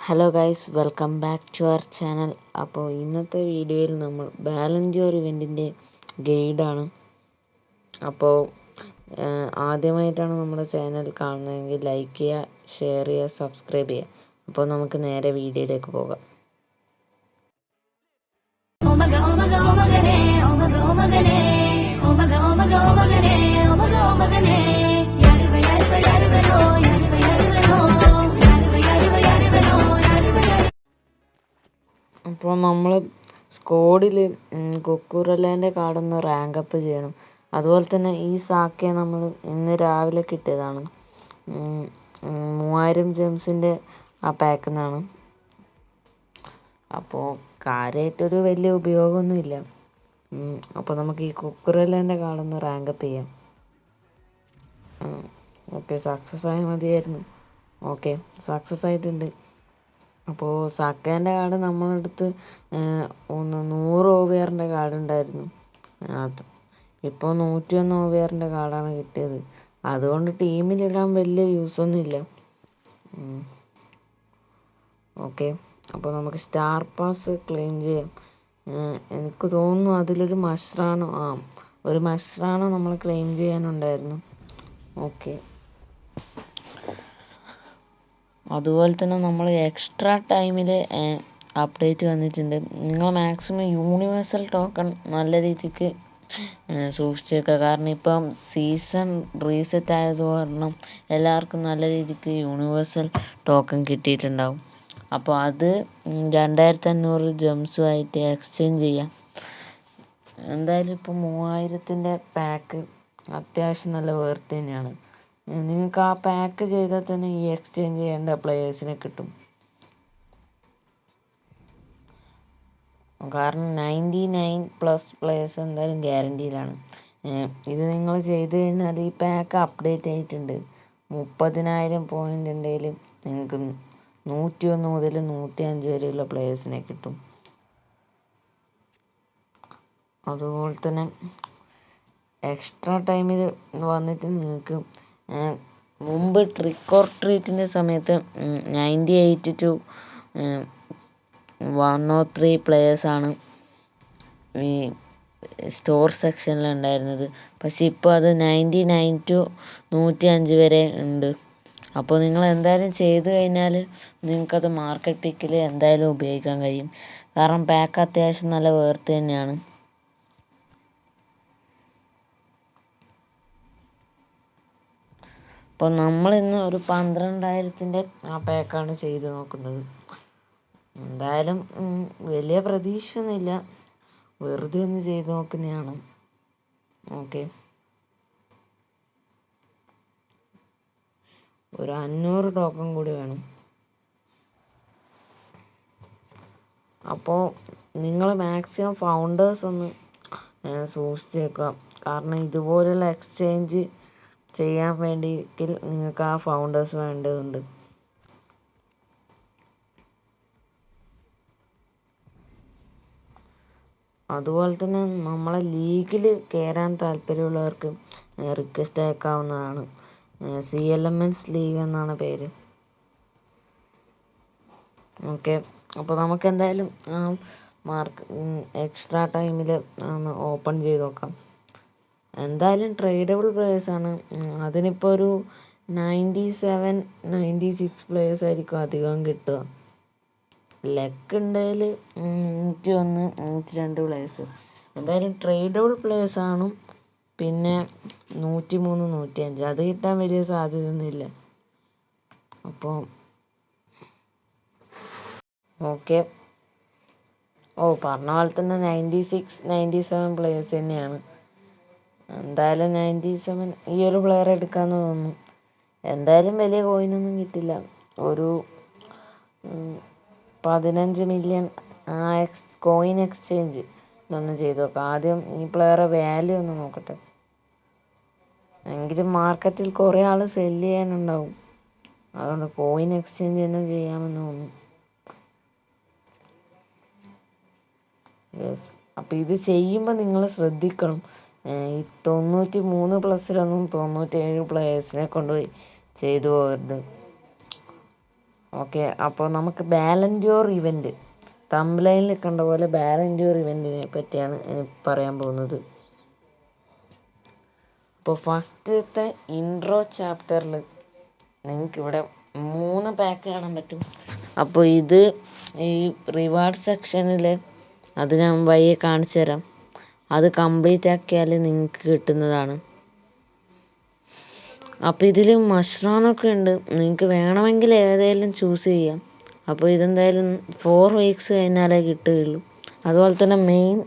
Hello guys, welcome back to our channel. അപ്പോൾ ഇന്നത്തെ വീഡിയോയിൽ നമ്മൾ ബാലൻഡിയോർ ഇവൻറ്റിൻ്റെ ഗൈഡാണ്. അപ്പോൾ ആദ്യമായിട്ടാണ് നമ്മുടെ ചാനൽ കാണുന്നതെങ്കിൽ ലൈക്ക് ചെയ്യുക, ഷെയർ ചെയ്യുക, സബ്സ്ക്രൈബ് ചെയ്യുക. അപ്പോൾ നമുക്ക് നേരെ വീഡിയോയിലേക്ക് പോകാം. അപ്പോൾ നമ്മൾ സ്ക്വാഡിൽ കുക്കുറലേൻ്റെ കാർഡൊന്ന് റാങ്ക് അപ്പ് ചെയ്യണം. അതുപോലെ തന്നെ ഈ സാക്കെ നമ്മൾ ഇന്ന് രാവിലെ കിട്ടിയതാണ്. 3000 ജെംസിൻ്റെ ആ പാക്കിൽ നിന്നാണ്. അപ്പോൾ കാര്യമായിട്ടൊരു വലിയ ഉപയോഗമൊന്നുമില്ല. അപ്പോൾ നമുക്ക് ഈ കുക്കുറലേൻ്റെ കാർഡൊന്ന് റാങ്ക് അപ്പ് ചെയ്യാം. ഓക്കെ, സക്സസ് ആയാൽ മതിയായിരുന്നു. ഓക്കെ, സക്സസ് ആയിട്ടുണ്ട്. അപ്പോൾ സാക്കേൻ്റെ കാർഡ് നമ്മളടുത്ത് 100 OVRൻ്റെ കാർഡ് ഉണ്ടായിരുന്നു. അത് ഇപ്പോൾ 101 OVRൻ്റെ കാർഡാണ് കിട്ടിയത്. അതുകൊണ്ട് ടീമിലിടാൻ വലിയ യൂസൊന്നുമില്ല. ഓക്കെ, അപ്പോൾ നമുക്ക് സ്റ്റാർ പാസ് ക്ലെയിം ചെയ്യാം. എനിക്ക് തോന്നുന്നു അതിലൊരു ഒരു മഷ്റാണോ നമ്മൾ ക്ലെയിം ചെയ്യാനുണ്ടായിരുന്നു. ഓക്കെ, അതുപോലെ തന്നെ നമ്മൾ എക്സ്ട്രാ ടൈമിൽ അപ്ഡേറ്റ് വന്നിട്ടുണ്ട്. നിങ്ങൾ മാക്സിമം യൂണിവേഴ്സൽ ടോക്കൺ നല്ല രീതിക്ക് സൂക്ഷിച്ച് വെക്കുക. കാരണം ഇപ്പം സീസൺ റീസെറ്റ് ആയത് കാരണം എല്ലാവർക്കും നല്ല രീതിക്ക് യൂണിവേഴ്സൽ ടോക്കൺ കിട്ടിയിട്ടുണ്ടാവും. അപ്പോൾ അത് 2500 ജംസുമായിട്ട് എക്സ്ചേഞ്ച് ചെയ്യാം. എന്തായാലും ഇപ്പോൾ 3000ൻ്റെ പാക്ക് അത്യാവശ്യം നല്ല വേർത്ത് തന്നെയാണ്. നിങ്ങൾക്ക് ആ പാക്ക് ചെയ്താൽ തന്നെ ഈ എക്സ്ചേഞ്ച് ചെയ്യേണ്ട പ്ലെയേഴ്സിനെ കിട്ടും. കാരണം 99+ പ്ലെയേഴ്സ് എന്തായാലും ഗ്യാരൻറ്റീഡാണ്. ഇത് നിങ്ങൾ ചെയ്ത് കഴിഞ്ഞാൽ ഈ പാക്ക് അപ്ഡേറ്റ് ആയിട്ടുണ്ട്. 30,000 പോയിൻ്റ് ഉണ്ടെങ്കിൽ നിങ്ങൾക്ക് 101 മുതൽ 105 വരെയുള്ള പ്ലെയേഴ്സിനെ കിട്ടും. അതുപോലെ തന്നെ എക്സ്ട്രാ ടൈമിൽ വന്നിട്ട് നിങ്ങൾക്ക് മുമ്പ് ട്രിക്ക് ഓർ ട്രീറ്റിൻ്റെ സമയത്ത് 98 to 103 പ്ലെയേഴ്സാണ് ഈ സ്റ്റോർ സെക്ഷനിൽ ഉണ്ടായിരുന്നത്. പക്ഷെ ഇപ്പോൾ അത് 99 to 105 വരെ ഉണ്ട്. അപ്പോൾ നിങ്ങൾ എന്തായാലും ചെയ്തു കഴിഞ്ഞാൽ നിങ്ങൾക്കത് മാർക്കറ്റ് പിക്കിൽ എന്തായാലും ഉപയോഗിക്കാൻ കഴിയും. കാരണം പാക്ക് അത്യാവശ്യം നല്ല വേർത്ത് തന്നെയാണ്. അപ്പോൾ നമ്മളിന്ന് ഒരു 12,000ൻ്റെ ആ പാക്കാണ് ചെയ്ത് നോക്കുന്നത്. എന്തായാലും വലിയ പ്രതീക്ഷയൊന്നുമില്ല, വെറുതെ ഒന്ന് ചെയ്ത് നോക്കുന്നതാണ്. ഓക്കെ, ഒരു 500 ടോക്കൺ കൂടി വേണം. അപ്പോൾ നിങ്ങൾ മാക്സിമം ഫൗണ്ടേഴ്സ് ഒന്ന് സൂക്ഷിച്ച് വെക്കുക. കാരണം ഇതുപോലുള്ള എക്സ്ചേഞ്ച് ചെയ്യാൻ വേണ്ടിയെങ്കിൽ നിങ്ങൾക്ക് ആ ഫൗണ്ടേഴ്സ് വേണ്ടതുണ്ട്. അതുപോലെ തന്നെ നമ്മളെ ലീഗിൽ കയറാൻ താല്പര്യമുള്ളവർക്ക് റിക്വസ്റ്റ് അയക്കാവുന്നതാണ്. CLMS ലീഗ് എന്നാണ് പേര്. ഓക്കെ, അപ്പോൾ നമുക്ക് എന്തായാലും എക്സ്ട്രാ ടൈമിൽ ഓപ്പൺ ചെയ്ത് നോക്കാം. എന്തായാലും ട്രേഡബിൾ പ്ലേയേഴ്സാണ്. അതിനിപ്പോൾ ഒരു 97-96 പ്ലേയേഴ്സ് ആയിരിക്കും അധികം കിട്ടുക. ലെക്ക് ഉണ്ടെങ്കിൽ 101, 102 പ്ലേയേഴ്സ്. എന്തായാലും ട്രേഡബിൾ പ്ലേയേഴ്സാണ്. പിന്നെ 103, 105 അത് കിട്ടാൻ വലിയ സാധ്യതയൊന്നുമില്ല. അപ്പോൾ ഓക്കെ, പറഞ്ഞ പോലെ തന്നെ 96-97 പ്ലേയേഴ്സ് തന്നെയാണ്. എന്തായാലും 97 ഈ ഒരു പ്ലെയർ എടുക്കാമെന്ന് തോന്നുന്നു. എന്തായാലും വലിയ കോയിനൊന്നും കിട്ടില്ല. ഒരു 15 മില്യൺ കോയിൻ എക്സ്ചേഞ്ച് ഒന്ന് ചെയ്ത് നോക്കാം. ആദ്യം ഈ പ്ലെയറെ വാല്യൂ ഒന്ന് നോക്കട്ടെ. എങ്കിലും മാർക്കറ്റിൽ കുറേ ആൾ സെല്ല് ചെയ്യാനുണ്ടാവും. അതുകൊണ്ട് കോയിൻ എക്സ്ചേഞ്ച് തന്നെ ചെയ്യാമെന്ന് തോന്നുന്നു. യെസ്, അപ്പോൾ ഇത് ചെയ്യുമ്പോൾ നിങ്ങൾ ശ്രദ്ധിക്കണം. ഈ 93+ലൊന്നും 97 പ്ലേയേഴ്സിനെ കൊണ്ടുപോയി ചെയ്തു പോകരുത്. ഓക്കെ, അപ്പോൾ നമുക്ക് ബാലൻഡിയോർ ഇവൻറ്റ് തംബ്ലൈനിൽ കണ്ട പോലെ ബാലൻഡിയോർ ഇവൻറ്റിനെ പറ്റിയാണ് ഇനി പറയാൻ പോകുന്നത്. അപ്പോൾ ഫസ്റ്റത്തെ ഇൻട്രോ ചാപ്റ്ററിൽ നിങ്ങൾക്കിവിടെ 3 പാക്ക് കാണാൻ പറ്റും. അപ്പോൾ ഇത് ഈ റിവാർഡ് സെക്ഷനിൽ അത് ഞാൻ വഴിയെ കാണിച്ചു തരാം. അത് കംപ്ലീറ്റ് ആക്കിയാൽ നിങ്ങൾക്ക് കിട്ടുന്നതാണ്. അപ്പോൾ ഇതിൽ മഷ്റാനൊക്കെ ഉണ്ട്, നിങ്ങൾക്ക് വേണമെങ്കിൽ ഏതെങ്കിലും ചൂസ് ചെയ്യാം. അപ്പോൾ ഇതെന്തായാലും 4 വീക്സ് കഴിഞ്ഞാലേ കിട്ടുകയുള്ളൂ. അതുപോലെ തന്നെ മെയിൻ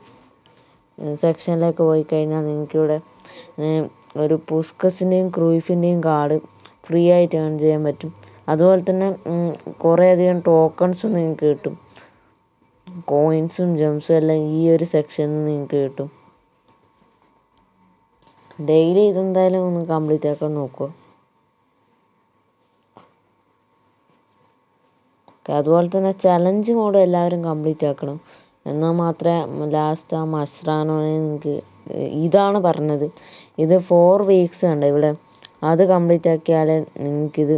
സെക്ഷനിലേക്ക് പോയി കഴിഞ്ഞാൽ നിങ്ങൾക്കിവിടെ ഒരു പുസ്കസിൻ്റെയും ക്രൂയിഫിൻ്റെയും കാർഡ് ഫ്രീ ആയിട്ട് ഏൺ ചെയ്യാൻ പറ്റും. അതുപോലെ തന്നെ കുറേയധികം ടോക്കൺസും നിങ്ങൾക്ക് കിട്ടും. കോയിൻസും ജംസും എല്ലാം ഈ ഒരു സെക്ഷനിൽ നിങ്ങൾക്ക് കിട്ടും. ഡെയിലി ഇതെന്തായാലും ഒന്ന് കംപ്ലീറ്റ് ആക്കാൻ നോക്കുക. അതുപോലെ തന്നെ ചലഞ്ച് മോഡ് എല്ലാവരും കംപ്ലീറ്റ് ആക്കണം. എന്നാൽ മാത്രമേ ലാസ്റ്റ് ആ മഷ്റാനോനെ നിങ്ങൾക്ക് ഇതാണ് പറഞ്ഞത്. ഇത് 4 വീക്സ് ഉണ്ട് ഇവിടെ. അത് കംപ്ലീറ്റ് ആക്കിയാലേ നിങ്ങൾക്കിത്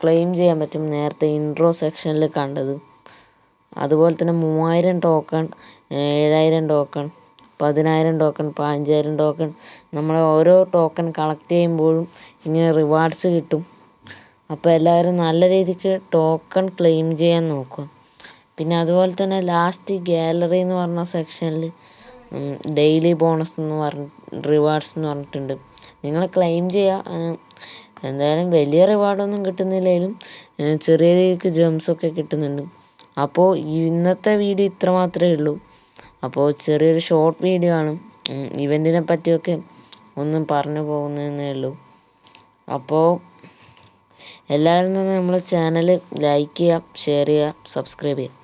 ക്ലെയിം ചെയ്യാൻ പറ്റും. നേരത്തെ ഇൻട്രോ സെക്ഷനിൽ കണ്ടത്. അതുപോലെ തന്നെ 3000 ടോക്കൺ, 7000 ടോക്കൺ, 10000 ടോക്കൺ, 5000 ടോക്കൺ. നമ്മൾ ഓരോ ടോക്കൺ കളക്ട് ചെയ്യുമ്പോഴും ഇങ്ങനെ റിവാർഡ്സ് കിട്ടും. അപ്പോൾ എല്ലാവരും നല്ല രീതിക്ക് ടോക്കൺ ക്ലെയിം ചെയ്യാൻ നോക്കുക. പിന്നെ അതുപോലെ തന്നെ ലാസ്റ്റ് ഗാലറി എന്ന് പറഞ്ഞ സെക്ഷനിൽ ഡെയിലി ബോണസ് എന്ന് റിവാർഡ്സ് എന്ന് പറഞ്ഞിട്ടുണ്ട്. നിങ്ങൾ ക്ലെയിം ചെയ്യുക. എന്തായാലും വലിയ റിവാർഡൊന്നും കിട്ടുന്നില്ലെങ്കിലും ചെറിയ രീതിക്ക് ജംസൊക്കെ കിട്ടുന്നുണ്ട്. അപ്പോൾ ഇന്നത്തെ വീഡിയോ ഇത്ര മാത്രമേ ഉള്ളൂ. അപ്പോൾ ചെറിയൊരു ഷോർട്ട് വീഡിയോ ആണ്. ഇവൻറ്റിനെ പറ്റിയൊക്കെ ഒന്നും പറഞ്ഞു പോകുന്നതേ ഉള്ളൂ. അപ്പോൾ എല്ലാവരും തന്നെ നമ്മളെ ചാനൽ ലൈക്ക് ചെയ്യുക, ഷെയർ ചെയ്യുക, സബ്സ്ക്രൈബ് ചെയ്യുക.